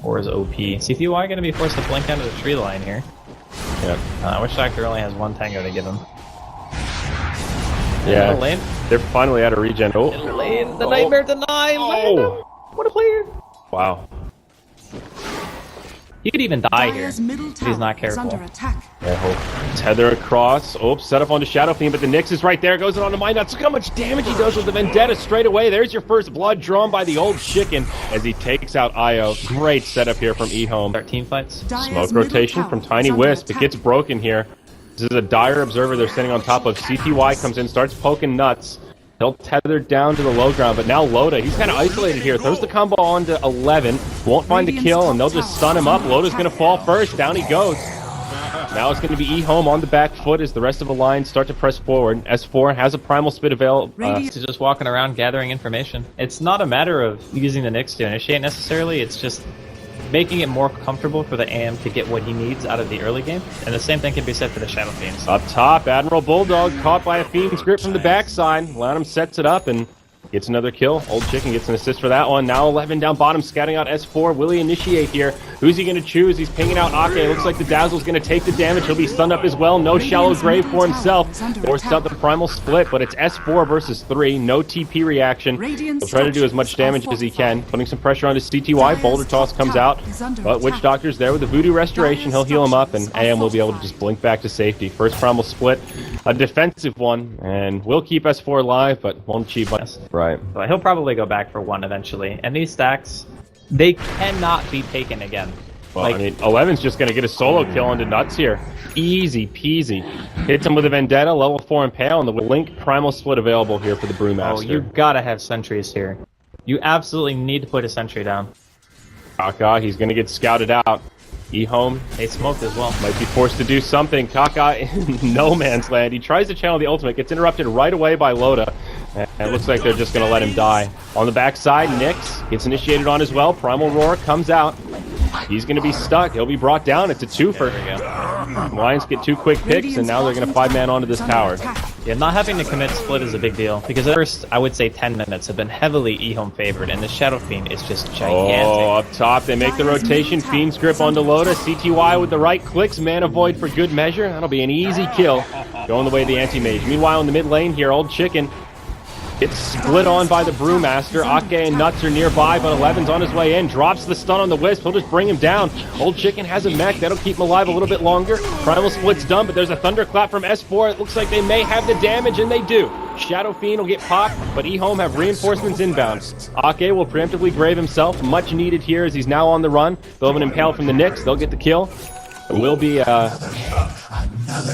Or is OP. CTY going to be forced to blink down to the tree line here. Yep. Witch Doctor only has one tango to give him. Yeah, lane. They're finally out of regen. Oh, Lane, the Nightmare denied! Oh. What a player! Wow. He could even die here if he's not careful. Tether across. Oh, set up onto Shadow Fiend, but the Nyx is right there. Goes in onto Mind Nuts. Look how much damage he does with the Vendetta straight away. There's your first blood drawn by the old chicken as he takes out Io. Great setup here from EHOME. Start team fights. Smoke rotation from Tiny Wisp. It gets broken here. This is a dire observer they're sitting on top of. CTY comes in, starts poking nuts. He'll tether down to the low ground, but now Loda, he's kind of isolated here. Throws the combo on to 11. Won't find the kill, and they'll just stun him up. Loda's going to fall first. Down he goes. Now it's going to be EHOME on the back foot as the rest of the line start to press forward. S4 has a primal spit available. He's just walking around gathering information. It's not a matter of using the Nyx to initiate necessarily, it's just making it more comfortable for the AM to get what he needs out of the early game. And the same thing can be said for the Shadow Fiends. Up top, Admiral Bulldog caught by a Fiend's Grip from the backside. Lanham sets it up and gets another kill. Old Chicken gets an assist for that one. Now 11 down bottom, scouting out S4. Will he initiate here? Who's he going to choose? He's pinging out Ake. Looks like the Dazzle's going to take the damage. He'll be stunned up as well. No shallow grave for himself. Forced out the primal split, but it's S4 versus 3. No TP reaction. He'll try to do as much damage as he can. Putting some pressure onto CTY. Boulder Toss comes out. But Witch Doctor's there with the Voodoo Restoration. He'll heal him up, and AM will be able to just blink back to safety. First primal split. A defensive one, and will keep S4 alive, but won't achieve much. Right. So he'll probably go back for one eventually. And these stacks, they cannot be taken again. Well, I mean, 11's just going to get a solo kill onto Nuts here. Easy peasy. Hits him with a Vendetta, level 4 Impale, and the Link Primal Split available here for the Brewmaster. Oh, you gotta have sentries here. You absolutely need to put a sentry down. Kaka, he's going to get scouted out. EHOME, they smoked as well. Might be forced to do something. Kaka in no man's land. He tries to channel the ultimate, gets interrupted right away by Loda. And it looks like they're just going to let him die. On the backside, Nyx gets initiated on as well. Primal Roar comes out. He's going to be stuck. He'll be brought down. It's a twofer. Lions get 2 quick picks, and now they're going to 5-man onto this tower. Yeah, not having to commit split is a big deal, because the first, I would say, 10 minutes have been heavily EHOME favored, and the Shadow Fiend is just gigantic. Oh, up top, they make the rotation. Fiend's Grip onto Loda. CTY with the right clicks. Mana Void for good measure. That'll be an easy kill. Going the way of the Anti-Mage. Meanwhile, in the mid lane here, Old Chicken gets split on by the Brewmaster. Ake and Nuts are nearby, but 11's on his way in. Drops the stun on the Wisp. He'll just bring him down. Old Chicken has a mech. That'll keep him alive a little bit longer. Primal Split's done, but there's a Thunderclap from S4. It looks like they may have the damage, and they do. Shadow Fiend will get popped, but EHOME have reinforcements inbound. Ake will preemptively grave himself. Much needed here as he's now on the run. They'll have an Impale from the Nyx. They'll get the kill. It will be a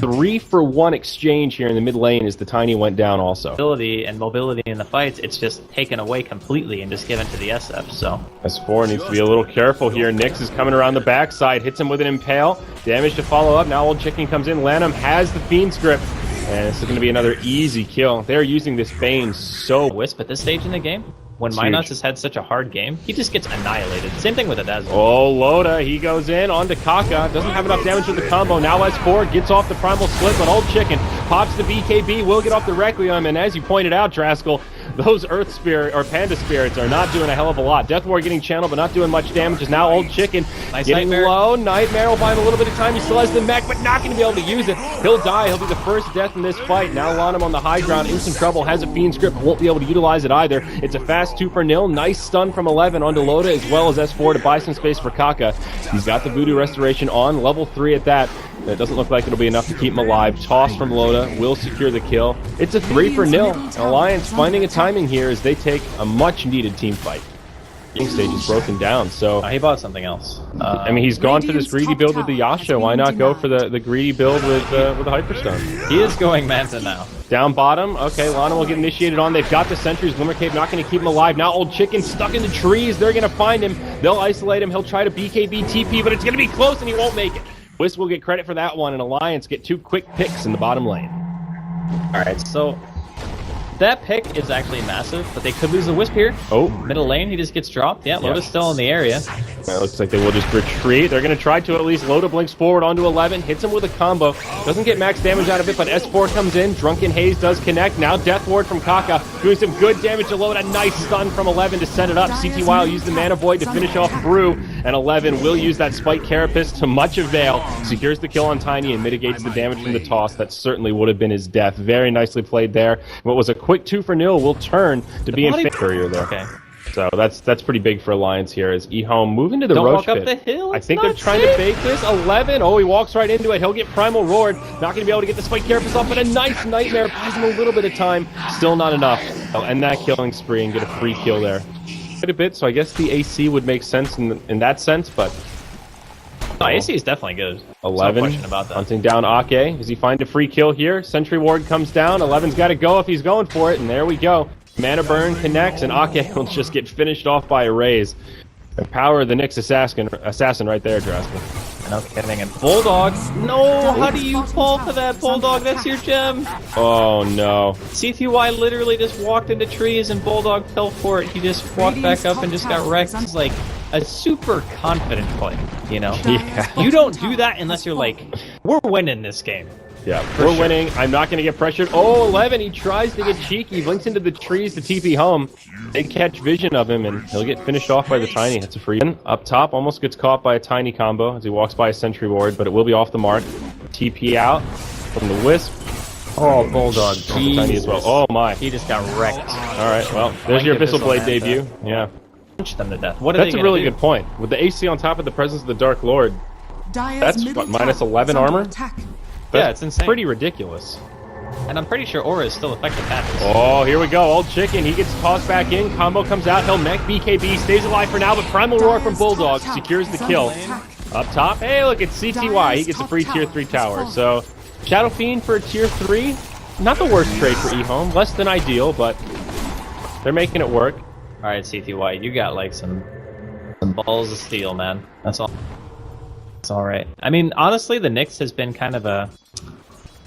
3-for-1 exchange here in the mid lane as the Tiny went down also. Ability and mobility in the fights, it's just taken away completely and just given to the SF, so. S4 needs to be a little careful here. Nyx is coming around the backside, hits him with an Impale. Damage to follow up. Now Old Chicken comes in. Lanham has the Fiend's Grip. And this is going to be another easy kill. They're using this Bane so... Wisp at this stage in the game? When Minus has had such a hard game, he just gets annihilated. Same thing with a Dazzle. Oh, Loda, he goes in onto Kaka. Doesn't have enough damage with the combo. Now S4 gets off the Primal Split, but Old Chicken pops the BKB, will get off the Requiem, and as you pointed out, Draskell, those Earth Spirit or Panda Spirits are not doing a hell of a lot. Death Ward getting channeled, but not doing much damage. Is now Old Chicken getting low. Nightmare will buy him a little bit of time. He still has the mech, but not going to be able to use it. He'll die. He'll be the first death in this fight. Now Lanham on the high ground, in some trouble, has a Fiend's Grip, won't be able to utilize it either. It's a fast 2-for-0. Nice stun from 11 onto Loda, as well as S4 to buy some space for Kaka. He's got the Voodoo Restoration on, level 3 at that. It doesn't look like it'll be enough to keep him alive. Toss from Loda will secure the kill. It's a 3-for-0. Alliance finding a timing here as they take a much-needed team fight. The stage is broken down, so... he bought something else. I mean, he's gone for this greedy build with the Yasha. Why not go for the greedy build with the Hyperstone? He is going Manta now. Down bottom. Okay, Lana will get initiated on. They've got the sentries. Glimmer Cave not going to keep him alive. Now Old Chicken stuck in the trees. They're going to find him. They'll isolate him. He'll try to BKB TP, but it's going to be close and he won't make it. Wisp will get credit for that one, and Alliance get 2 quick picks in the bottom lane. Alright, so that pick is actually massive, but they could lose the Wisp here. Oh. Middle lane, he just gets dropped. Yeah, Loda's still in the area. It looks like they will just retreat. They're going to try to at least. Loda blinks forward onto 11, hits him with a combo. Doesn't get max damage out of it, but S4 comes in. Drunken Haze does connect. Now Death Ward from Kaka, doing some good damage to Loda. Nice stun from 11 to set it up. CTY will use the Mana Void to finish off Brew. and 11 will use that Spike Carapace to much avail. Secures the kill on Tiny and mitigates the damage from the toss. That certainly would have been his death. Very nicely played there. What was a quick 2-0 will turn to be in favor there. Okay. So that's pretty big for Alliance here as EHOME moving to the Don't Roche walk up pit. the hill. I think they're trying to fake this. 11. Oh, he walks right into it. He'll get Primal Roared. Not going to be able to get the Spike Carapace off, but a nice Nightmare buys him a little bit of time. Still not enough. They'll end that killing spree and get a free kill there. Quite a bit, so I guess the AC would make sense in that sense, but... No, AC is definitely good. 11, no question about that. Hunting down Ake. Does he find a free kill here? Sentry Ward comes down. 11's got to go if he's going for it, and there we go. Mana Burn connects, and Ake will just get finished off by a raise. The power of the Nyx assassin right there, Draskell. No kidding. And Bulldog. No, how do you fall for that, Bulldog? That's your gem. Oh, no. CTY literally just walked into trees, and Bulldog fell for it. He just walked back up and just got wrecked. It's like a super confident play, you know? Yeah. You don't do that unless you're like, we're winning this game. Yeah, we're winning. I'm not going to get pressured. Oh, 11, he tries to get cheeky. Blinks into the trees to TP home. They catch vision of him, and he'll get finished off by the Tiny. That's a free one. Up top, almost gets caught by a Tiny combo as he walks by a Sentry Ward, but it will be off the mark. TP out from the Wisp. Oh, Bulldog. Tiny as well. Oh, my. He just got wrecked. All right, well, there's your Abyssal Blade debut. Yeah. Punch them to death. What are That's they a really do? good point. With the AC on top of the presence of the Dark Lord, that's what, minus 11 armor? Yeah, it's insane. Pretty ridiculous. And I'm pretty sure Aura is still effective at this. Oh, here we go. Old Chicken. He gets tossed back in. Combo comes out. He'll mech BKB. Stays alive for now, but Primal Roar from Bulldog secures the kill. Up top. Hey, look, it's CTY. He gets a free tier 3 tower. So, Shadow Fiend for tier 3. Not the worst trade for EHOME. Less than ideal, but they're making it work. All right, CTY, you got like some balls of steel, man. That's all. It's all right. I mean, honestly, the Nyx has been kind of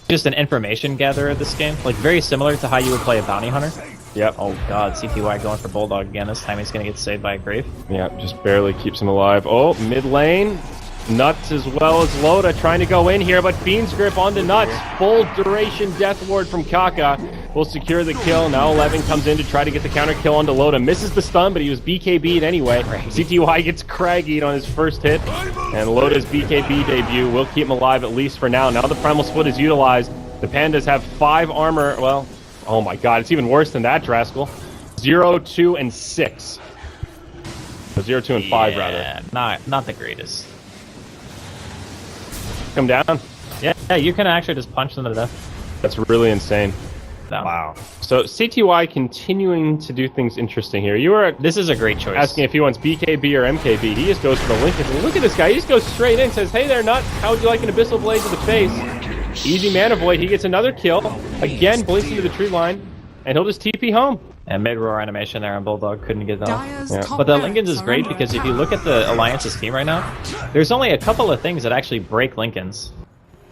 just an information gatherer of this game. Like, very similar to how you would play a bounty hunter. Yep. Oh god, CTY going for Bulldog again. This time he's gonna get saved by a Grave. Yeah, just barely keeps him alive. Oh, mid lane. Nuts as well as Loda trying to go in here, but Fiend's Grip onto Nuts. Full duration Death Ward from Kaka will secure the kill. Now 11 comes in to try to get the counter kill onto Loda. Misses the stun, but he was BKB'd anyway. CTY gets Craggied on his first hit, and Loda's BKB debut will keep him alive at least for now. Now the Primal Split is utilized. The Pandas have 5 armor. Well, oh my god, it's even worse than that, Draskell. 0, 2, and 6. 0, 2, and 5, rather. Not the greatest. Come down. Yeah, you can actually just punch them to death. That's really insane. Down. Wow. So CTY continuing to do things interesting here. You were This is a great choice. asking if he wants BKB or MKB. He just goes for the Lincoln. Look at this guy. He just goes straight in, says, hey there, Nuts. How would you like an Abyssal Blade to the face? Easy Mana Void. He gets another kill. Again, blinks into the tree line, and he'll just TP home. And mid-roar animation there on Bulldog couldn't get off. Yeah. But the Lincolns is great because if you look at the Alliance's team right now, there's only a couple of things that actually break Lincolns,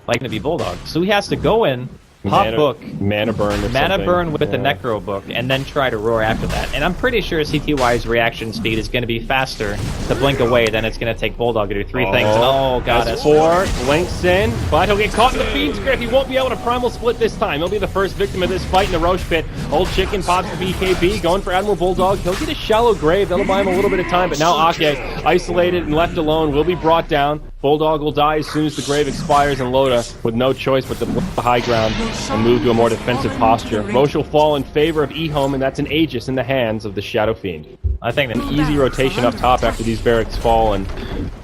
like to be Bulldog. So he has to go in, pop book, Mana Burn or Mana something. Burn with the Necro book, and then try to roar after that. And I'm pretty sure CTY's reaction speed is going to be faster to blink away than it's going to take Bulldog to do 3 things. And oh god, S4 blinks in, but he'll get caught in the Fiend's Grip. He won't be able to Primal Split this time. He'll be the first victim of this fight in the Roche pit. Old Chicken pops the BKB, going for Admiral Bulldog. He'll get a shallow grave. That'll buy him a little bit of time, but now Ake, isolated and left alone, will be brought down. Bulldog will die as soon as the grave expires, and Loda, with no choice but to the high ground and move to a more defensive posture. Roche will fall in favor of EHOME, and that's an Aegis in the hands of the Shadow Fiend. I think that Easy rotation up top after these barracks fall, and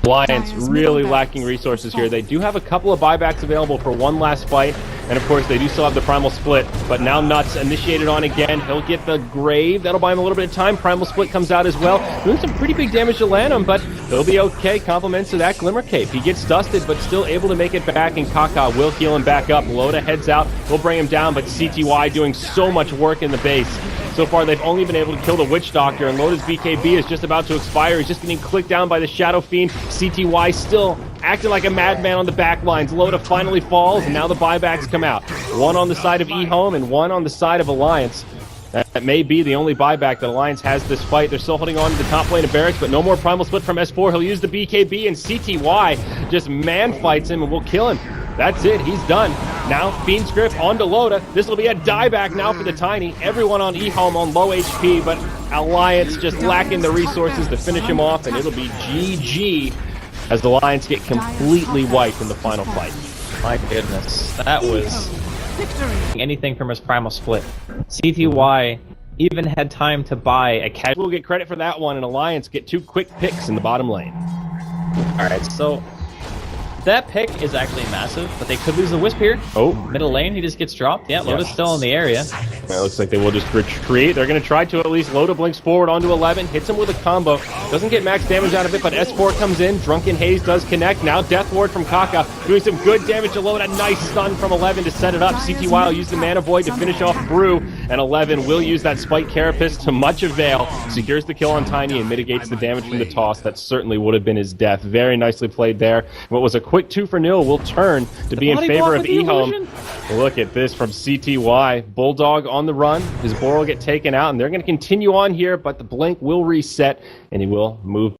Alliance really lacking resources here. They do have a couple of buybacks available for one last fight, and of course they do still have the Primal Split, but now Nuts initiated on again. He'll get the grave. That'll buy him a little bit of time. Primal Split comes out as well, doing some pretty big damage to Lanham, but he'll be okay. Compliments to that Glimmer Cape. He gets dusted, but still able to make it back, and Kaka will heal him back up. Loda heads out. We'll bring him down, but CTY doing so much work in the base. So far, they've only been able to kill the Witch Doctor, and Loda's BKB is just about to expire. He's just getting clicked down by the Shadow Fiend. CTY still acting like a madman on the back lines. Loda finally falls, and now the buybacks come out. One on the side of EHOME and one on the side of Alliance. That may be the only buyback that Alliance has this fight. They're still holding on to the top lane of barracks, but no more Primal Split from S4. He'll use the BKB, and CTY just man fights him and will kill him. That's it. He's done. Now, Fiend's Grip onto Loda. This will be a dieback now for the Tiny. Everyone on EHOME on low HP, but Alliance just lacking the resources to finish him off, and it'll be GG as the Lions get completely wiped in the final fight. My goodness, that was anything from his Primal Split. CTY even had time to buy a casual. We'll get credit for that one, and Alliance get 2 quick picks in the bottom lane. Alright, so that pick is actually massive, but they could lose the Wisp here. Oh. Middle lane, he just gets dropped. Yeah, Loda's still in the area. It looks like they will just retreat. They're going to try to at least. Loda blinks forward onto 11, hits him with a combo. Doesn't get max damage out of it, but S4 comes in. Drunken Haze does connect. Now Death Ward from Kaka doing some good damage to Loda. Nice stun from 11 to set it up. CTY will use the Mana Void to finish off Brew, and 11 will use that Spike Carapace to much avail. Secures the kill on Tiny and mitigates the damage from the toss. That certainly would have been his death. Very nicely played there. What was a quick 2-0 will turn to be in favor of EHOME. Look at this from CTY. Bulldog on the run. His Boar will get taken out, and they're going to continue on here, but the blink will reset, and he will move